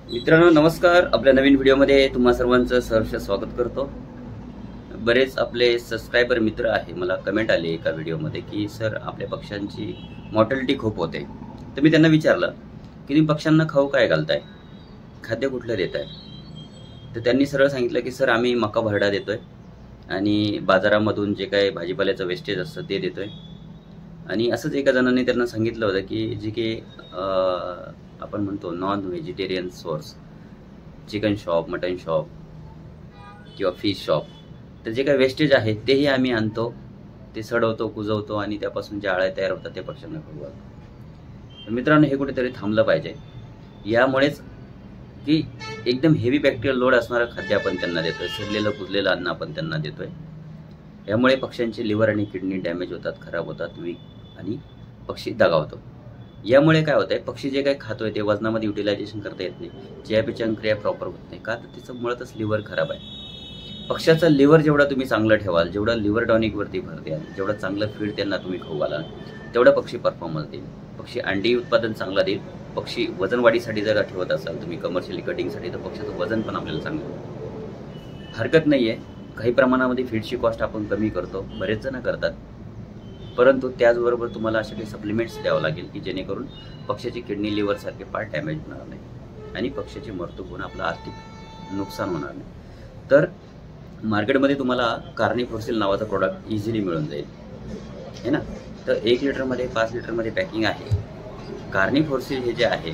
मित्रांनो नमस्कार. आपल्या नवीन व्हिडिओमध्ये तुम्हा सर्वांचं सहर्ष स्वागत करतो. बरेच आपले सबस्क्रायबर मित्र आहे, मला कमेंट आली एका व्हिडिओमध्ये की सर आपल्या पक्ष्यांची मॉर्टॅलिटी खूप होते. तर मी त्यांना विचारलं की तुम्ही पक्ष्यांना खाऊ काय घालताय, खाद्य कुठलं देताय. तर त्यांनी सरळ सांगितलं की सर आम्ही मका भरडा देतोय आणि बाजारामधून जे काही भाजीपाल्याचं वेस्टेज असतं ते देतोय. आणि असंच एका जणांनी त्यांना सांगितलं होतं की जे की आपण म्हणतो non vegetarian source, chicken shop, mutton shop किंवा फिश शॉप, तर जे काही वेस्टेज आहे तेही आम्ही आणतो, ते सडवतो, कुजवतो आणि त्यापासून ज्या अळ्या तयार होतात ते पक्ष्यांना खाऊ घालतो. तर मित्रांनो हे कुठेतरी थांबलं पाहिजे. यामुळेच की एकदम हेवी बॅक्टेरियल लोड असणारं खाद्य आपण त्यांना देतोय, सडलेलं कुजलेलं अन्न आपण त्यांना देतोय. यामुळे पक्ष्यांचे लिव्हर आणि किडनी डॅमेज होतात, खराब होतात, वीक आणि पक्षी दगावतो. यामुळे काय होतंय, पक्षी जे काही खातोय ते वजनामध्ये युटिलायझेशन करता येत नाही, चयापचय क्रिया प्रॉपर होत नाही. का तर त्याचं मुळातच लिव्हर खराब आहे. पक्ष्याचं लिव्हर जेवढा तुम्ही चांगलं ठेवाल, जेवढा लिव्हर टॉनिकवरती भर द्याल, जेवढं चांगलं फीड त्यांना तुम्ही खाऊ घालाल, तेवढा पक्षी परफॉर्मन्स देईल. पक्षी अंडी उत्पादन चांगला देईल. पक्षी वजन वाढीसाठी जर ठेवत असाल तुम्ही कमर्शियली कटिंगसाठी, तर पक्षाचं वजन पण आपल्याला चांगलं. हरकत नाही आहे, काही प्रमाणामध्ये फीडची कॉस्ट आपण कमी करतो, बरेच जण करतात. परंतु त्याचबरोबर तुम्हाला असे काही सप्लिमेंट्स द्यावं लागेल की जेणेकरून पक्षाची किडनी लिव्हर सारखे पार्ट डॅमेज होणार नाही आणि पक्षाची मृत्यू होऊन आपलं आर्थिक नुकसान होणार नाही. तर मार्केटमध्ये तुम्हाला कार्निफोर्सिल नावाचा प्रोडक्ट इझिली मिळून जाईल, है ना. तर 1 लिटरमध्ये 5 लिटरमध्ये पॅकिंग आहे. कार्निफोर्सिल हे जे आहे,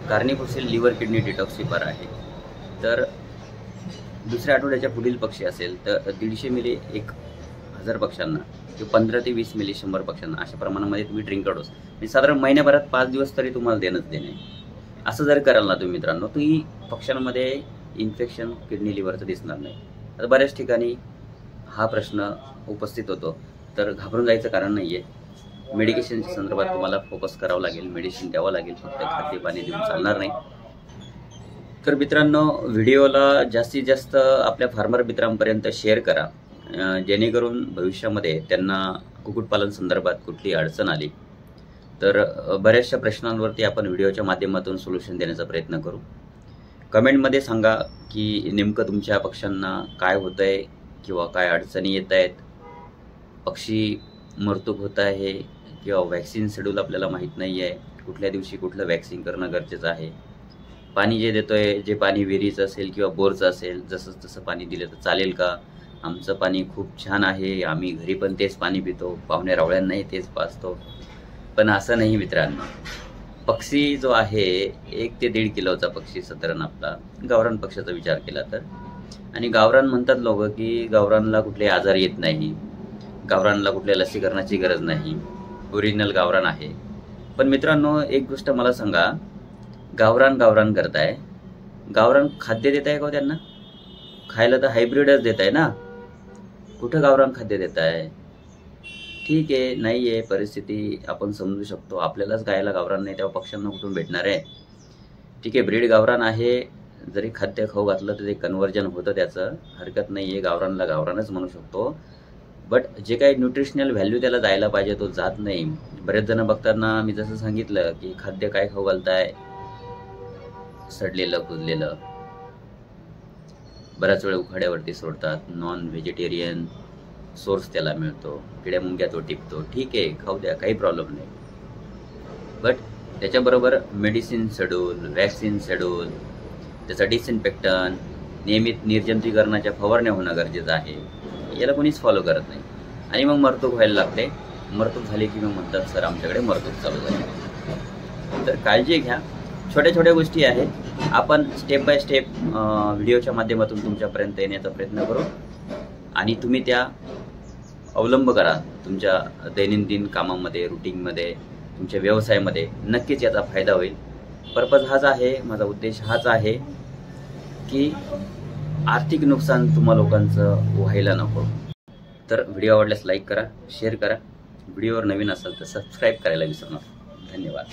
कार्निफोर्सिल लिव्हर किडनी डिटॉक्सिफायर आहे. तर दुसऱ्या आठवड्याच्या पुढील पक्षी असेल तर 150 मिली 1000 पक्ष्यांना किंवा 15 ते 20 मिली 100 पक्ष्यांना, अशा प्रमाणामध्ये तुम्ही ड्रिंकर डोस म्हणजे साधारण महिन्याभरात 5 दिवस तरी तुम्हाला देणंच देणे. असं जर कराल ना तुम्ही मित्रांनो, तुम्ही पक्ष्यांमध्ये इन्फेक्शन किडनी लिव्हरचं दिसणार नाही. आता बऱ्याच ठिकाणी हा प्रश्न उपस्थित होतो, तर घाबरून जायचं कारण नाही आहे. मेडिकेशनच्या संदर्भात तुम्हाला फोकस करावं लागेल, मेडिसिन द्यावं लागेल, फक्त खाद्य पाणी देऊन चालणार नाही. तर मित्रांनो व्हिडिओला जास्तीत जास्त आपल्या फार्मर मित्रांपर्यंत शेअर करा, जेणेकरून भविष्यामध्ये त्यांना कुक्कुटपालन संदर्भात कुठली अडचण आली तर बऱ्याचशा प्रश्नांवरती आपण व्हिडिओच्या माध्यमातून सोल्युशन देण्याचा प्रयत्न करू. कमेंटमध्ये सांगा की नेमकं तुमच्या पक्ष्यांना काय होतं आहे किंवा काय अडचणी येत आहेत, पक्षी मृत्यू होत आहे किंवा वॅक्सिन शेड्यूल आपल्याला माहीत नाही आहे, कुठल्या दिवशी कुठलं वॅक्सिन करणं गरजेचं आहे, पाणी जे देतोय, जे पाणी विहिरीचं असेल किंवा बोरचं असेल, जसं तसं पाणी दिलं तर चालेल का, आमचं पाणी खूप छान आहे, आम्ही घरी पण तेच पाणी पितो, पाहुणे रावळ्यांनाही तेच पाजतो. पण असं नाही मित्रांनो. पक्षी जो आहे 1 ते 1.5 किलोचा पक्षी साधारण आपला गावरान पक्षाचा विचार केला तर, आणि गावरान म्हणतात लोक की गावरानला कुठले आजार येत नाही, गावरानला कुठल्या लसीकरणाची गरज नाही, ओरिजिनल गावरान आहे. पण मित्रांनो एक गोष्ट मला सांगा, गावरान गावरान करताय, गावरान खाद्य देताय का त्यांना? खायला तर हायब्रिडच देताय ना, कुठं गावरान खाद्य देत आहे. ठीक आहे, नाही आहे परिस्थिती, आपण समजू शकतो, आपल्यालाच गायला गावरान नाही तेव्हा पक्ष्यांना कुठून भेटणार आहे. ठीक आहे, ब्रीड गावरान आहे, जरी खाद्य खाऊ घातलं तर ते कन्व्हर्जन होतं, त्याचं हरकत नाही आहे, गावरानला गावरानच म्हणू शकतो. बट जे काही न्यूट्रिशनल व्हॅल्यू त्याला जायला पाहिजे तो जात नाही. बरेच जण बघताना मी जसं सांगितलं की खाद्य काय खाऊ घालताय, सडलेलं कुजलेलं, बऱ्याच वेळ उखाड्यावरती सोडतात, नॉन व्हेजिटेरियन सोर्स त्याला मिळतो, किड्या मुंग्या तो टिपतो, ठीक आहे खाऊ द्या, काही प्रॉब्लेम नाही. बट त्याच्याबरोबर मेडिसिन शेड्यूल, वॅक्सिन शेड्यूल, त्याचा डिसइन्फेक्टन, नियमित निर्जंतुकीकरणाच्या फवारण्या होणं गरजेचं आहे. याला कोणीच फॉलो करत नाही आणि मग मरतूक व्हायला लागते. मरतूक झाली की मग म्हणतात सर आमच्याकडे मरतूक चालू झाली. तर काळजी घ्या, छोट्या छोट्या गोष्टी आहेत, आपण स्टेप बाय स्टेप व्हिडिओच्या माध्यमातून तुमच्यापर्यंत येण्याचा प्रयत्न करू आणि तुम्ही त्या अवलंब करा तुमच्या दैनंदिन कामामध्ये, रुटीनमध्ये, तुमच्या व्यवसायामध्ये. नक्कीच याचा फायदा होईल. पर्पज हाच आहे, माझा उद्देश हाच आहे की आर्थिक नुकसान तुम्हा लोकांचं व्हायला नको. तर व्हिडिओ आवडल्यास लाईक करा, शेअर करा, व्हिडिओवर नवीन असाल तर सबस्क्राईब करायला विसरू नका. धन्यवाद.